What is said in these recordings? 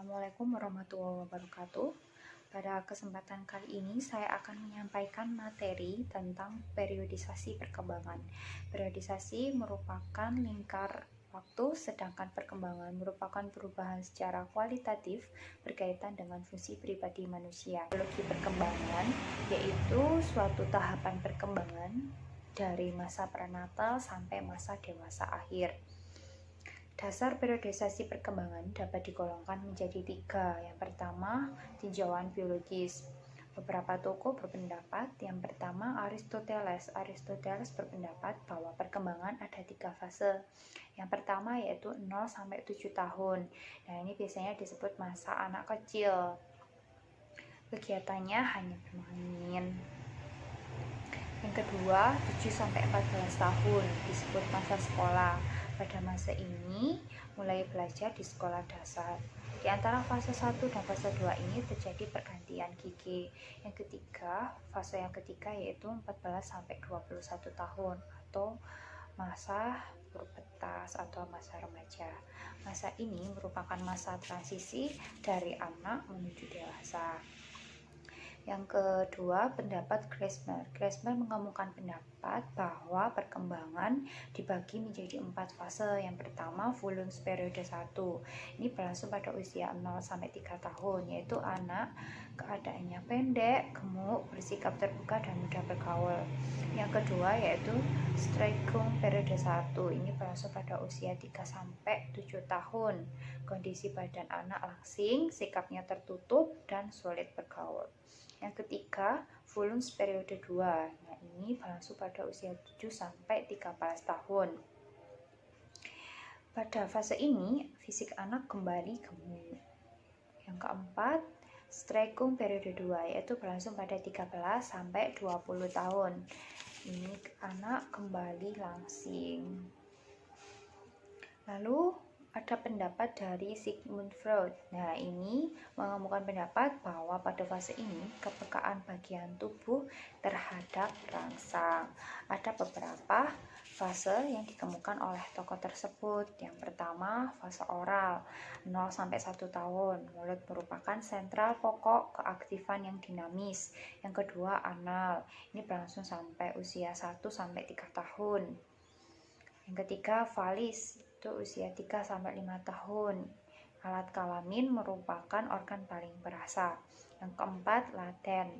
Assalamualaikum warahmatullahi wabarakatuh. Pada kesempatan kali ini saya akan menyampaikan materi tentang periodisasi perkembangan. Periodisasi merupakan lingkar waktu, sedangkan perkembangan merupakan perubahan secara kualitatif berkaitan dengan fungsi pribadi manusia. Biologi perkembangan yaitu suatu tahapan perkembangan dari masa prenatal sampai masa dewasa akhir. Dasar periodisasi perkembangan dapat digolongkan menjadi 3. Yang pertama, tinjauan biologis. Beberapa tokoh berpendapat. Yang pertama, Aristoteles. Aristoteles berpendapat bahwa perkembangan ada 3 fase. Yang pertama yaitu 0 sampai 7 tahun. Nah, ini biasanya disebut masa anak kecil. Kegiatannya hanya bermain. Yang kedua, 7 sampai 14 tahun disebut masa sekolah. Pada masa ini mulai belajar di sekolah dasar. Di antara fase 1 dan fase 2 ini terjadi pergantian gigi. Fase yang ketiga yaitu 14 sampai 21 tahun atau masa pubertas atau masa remaja. Masa ini merupakan masa transisi dari anak menuju dewasa. Yang kedua, pendapat Grassmer. Grassmer mengemukakan pendapat bahwa perkembangan dibagi menjadi 4 fase. Yang pertama, Vulungs periode 1. Ini berlangsung pada usia 0 sampai 3 tahun, yaitu anak keadaannya pendek, gemuk, bersikap terbuka dan mudah bergaul. Yang kedua yaitu Streichung periode 1. Ini berlangsung pada usia 3 sampai 7 tahun. Kondisi badan anak langsing, sikapnya tertutup dan sulit bergaul. Yang ketiga, Vulungs periode 2. Nah, ini berlangsung pada usia 7 sampai 13 tahun. Pada fase ini, fisik anak kembali gemuk. Yang keempat, Streichung periode 2, yaitu berlangsung pada 13 sampai 20 tahun. Ini anak kembali langsing. Lalu ada pendapat dari Sigmund Freud. Nah, ini mengemukakan pendapat bahwa pada fase ini kepekaan bagian tubuh terhadap rangsang. Ada beberapa fase yang dikemukakan oleh tokoh tersebut. Yang pertama, fase oral 0 sampai 1 tahun. Mulut merupakan sentral pokok keaktifan yang dinamis. Yang kedua, anal. Ini berlangsung sampai usia 1 sampai 3 tahun. Yang ketiga, valis, itu usia 3 sampai 5 tahun. Alat kelamin merupakan organ paling berasa. Yang keempat, laten,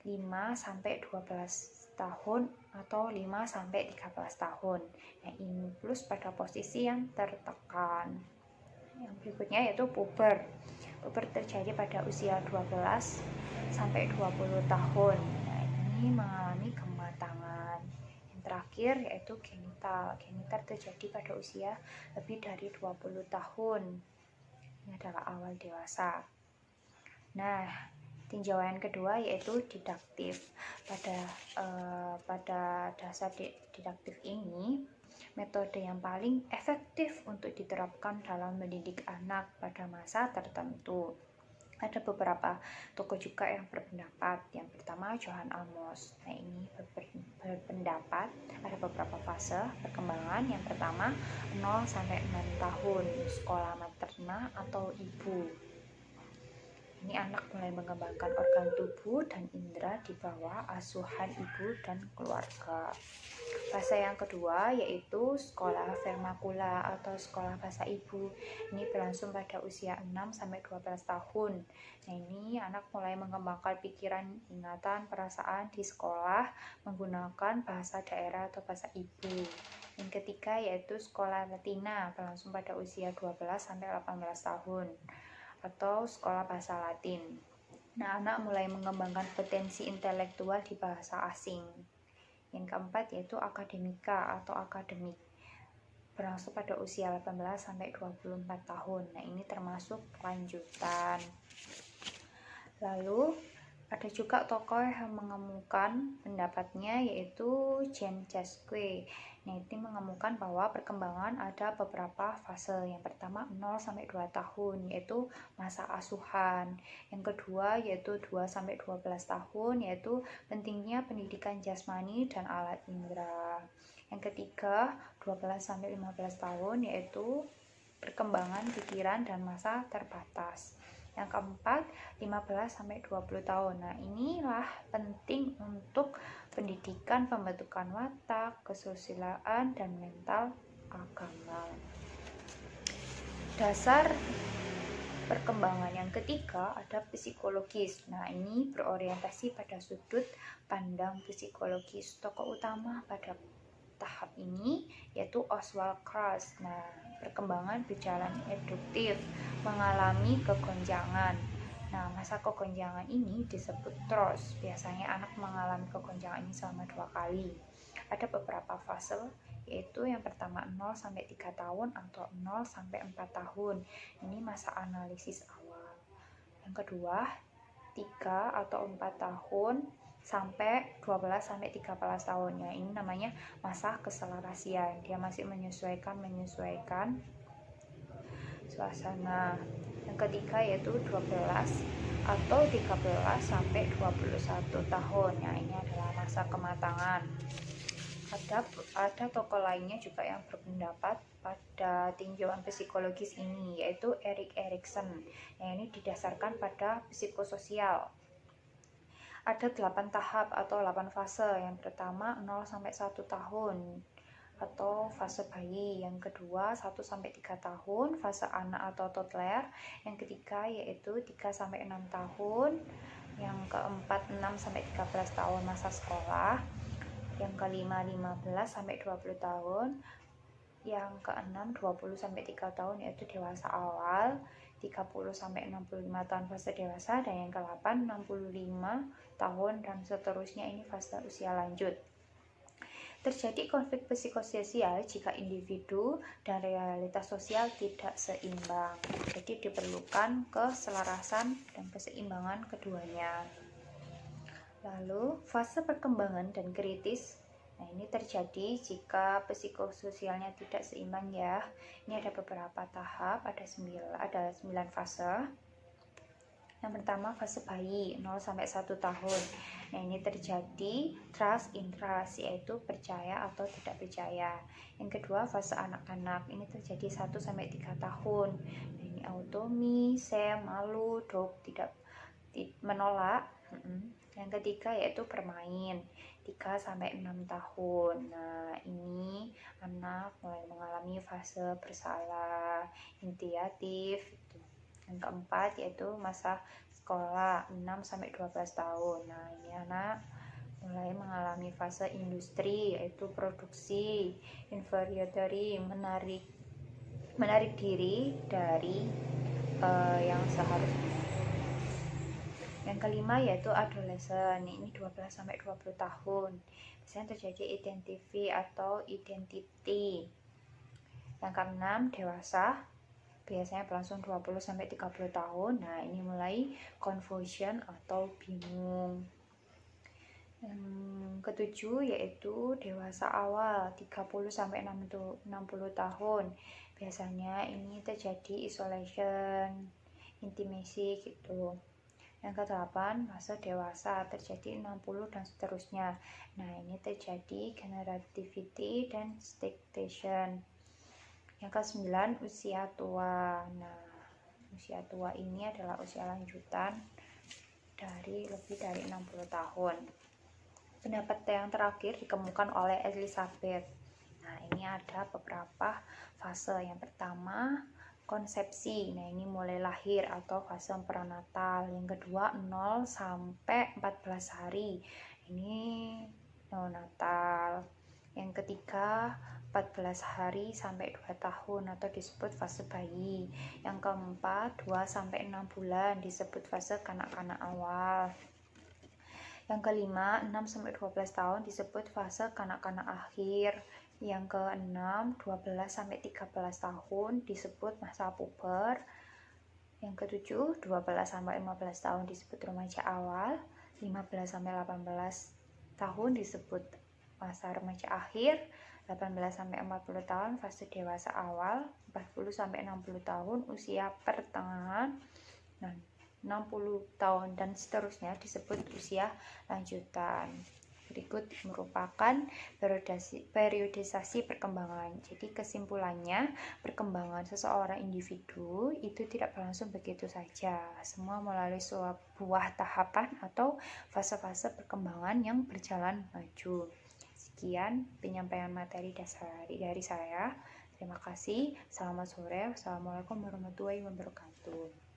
5 sampai 12 tahun atau 5 sampai 13 tahun. Nah, ini plus pada posisi yang tertekan. Yang berikutnya yaitu puber. Puber terjadi pada usia 12 sampai 20 tahun. Nah, ini mengalami kematangan. Terakhir yaitu genital. Genital terjadi pada usia lebih dari 20 tahun. Ini adalah awal dewasa. Nah, tinjauan kedua yaitu didaktif. Pada dasar didaktif ini, metode yang paling efektif untuk diterapkan dalam mendidik anak pada masa tertentu. Ada beberapa tokoh juga yang berpendapat. Yang pertama, Johann Amos. Nah, ini berpendapat ada beberapa fase perkembangan. Yang pertama, 0 sampai 6 tahun, sekolah materna atau ibu. Ini anak mulai mengembangkan organ tubuh dan indera di bawah asuhan ibu dan keluarga. Fase yang kedua yaitu sekolah vermakula atau sekolah bahasa ibu. Ini berlangsung pada usia 6 sampai 12 tahun. Nah, ini anak mulai mengembangkan pikiran, ingatan, perasaan di sekolah menggunakan bahasa daerah atau bahasa ibu. Yang ketiga yaitu sekolah Latina, berlangsung pada usia 12 sampai 18 tahun atau sekolah bahasa Latin. Nah, anak mulai mengembangkan potensi intelektual di bahasa asing. Yang keempat yaitu akademika atau akademik, berlangsung pada usia 18 sampai 24 tahun. Nah, ini termasuk lanjutan. Lalu ada juga tokoh yang mengemukakan pendapatnya yaitu Jean Chasque. Nah, ini mengemukakan bahwa perkembangan ada beberapa fase. Yang pertama 0 sampai 2 tahun yaitu masa asuhan. Yang kedua yaitu 2 sampai 12 tahun yaitu pentingnya pendidikan jasmani dan alat indera. Yang ketiga 12 sampai 15 tahun yaitu perkembangan pikiran dan masa terbatas. Yang keempat, 15-20 tahun. Nah, inilah penting untuk pendidikan pembentukan watak, kesusilaan, dan mental agama. Dasar perkembangan yang ketiga ada psikologis. Nah, ini berorientasi pada sudut pandang psikologis. Tokoh utama pada tahap ini yaitu Oswald Krauss. Nah, perkembangan berjalan induktif, mengalami kegonjangan. Nah, masa kegonjangan ini disebut TROS. Biasanya anak mengalami kegonjangan ini selama 2 kali. Ada beberapa fase, yaitu yang pertama 0-3 tahun atau 0-4 tahun. Ini masa analisis awal. Yang kedua 3 atau 4 tahun sampai 12-13 tahun. Ya, ini namanya masa keselarasian. Dia masih menyesuaikan suasana. Yang ketiga yaitu 12 atau 13 sampai 21 tahun. Ya, ini adalah masa kematangan. Ada tokoh lainnya juga yang berpendapat pada tinjauan psikologis ini, yaitu Erik Erikson. Nah, ini didasarkan pada psikososial. Ada 8 tahap atau 8 fase. Yang pertama 0-1 tahun atau fase bayi. Yang kedua 1-3 tahun, fase anak atau toddler. Yang ketiga yaitu 3-6 tahun. Yang keempat 6-13 tahun, masa sekolah. Yang kelima 15-20 tahun. Yang keenam 20-3 tahun yaitu dewasa awal. 30-65 tahun fase dewasa. Dan yang ke-8 65 tahun dan seterusnya, ini fase usia lanjut. Terjadi konflik psikososial jika individu dan realitas sosial tidak seimbang. Jadi diperlukan keselarasan dan keseimbangan keduanya. Lalu fase perkembangan dan kritis. Nah, ini terjadi jika psikososialnya tidak seimbang ya. Ini ada beberapa tahap, ada 9 fase. Yang pertama fase bayi 0-1 tahun. Nah, ini terjadi trust in trust, yaitu percaya atau tidak percaya. Yang kedua fase anak-anak, ini terjadi 1-3 tahun. Nah, ini autonomi, shame, malu, doubt, tidak menolak. Yang ketiga yaitu bermain 3-6 tahun. Nah, ini anak mulai mengalami fase bersalah, initiatif. Yang keempat yaitu masa sekolah 6-12 tahun. Nah, ini anak mulai mengalami fase industri, yaitu produksi, involuntary, menarik diri dari yang seharusnya. Yang kelima yaitu adolescent. Ini 12-20 tahun. Biasanya terjadi identifi atau identity. Yang keenam dewasa. Biasanya berlangsung 20-30 tahun. Nah, ini mulai confusion atau bingung. Yang ketujuh yaitu dewasa awal 30-60 tahun. Biasanya ini terjadi isolation, intimacy gitu. Yang ke-8 masa dewasa terjadi 60 dan seterusnya. Nah, ini terjadi generativity dan stagnation. Yang ke-9 usia tua. Nah, usia tua ini adalah usia lanjutan dari lebih dari 60 tahun. Pendapat yang terakhir dikemukakan oleh Elizabeth. Nah, ini ada beberapa fase. Yang pertama konsepsi. Nah, ini mulai lahir atau fase prenatal. Yang kedua 0-14 hari. Ini neonatal. Yang ketiga 14 hari sampai 2 tahun atau disebut fase bayi. Yang keempat 2-6 bulan disebut fase kanak-kanak awal. Yang kelima 6-12 tahun disebut fase kanak-kanak akhir. Yang ke-6 12-13 tahun disebut masa puber. Yang ke-7 12-15 tahun disebut remaja awal. 15-18 tahun disebut masa remaja akhir. 18-40 tahun fase dewasa awal. 40-60 tahun usia pertengahan. Nah, 60 tahun dan seterusnya disebut usia lanjutan. berikut merupakan periodisasi perkembangan. Jadi kesimpulannya, perkembangan seseorang individu itu tidak berlangsung begitu saja. Semua melalui sebuah tahapan atau fase-fase perkembangan yang berjalan maju. Sekian penyampaian materi dasar dari saya. Terima kasih. Selamat sore. Wassalamualaikum warahmatullahi wabarakatuh.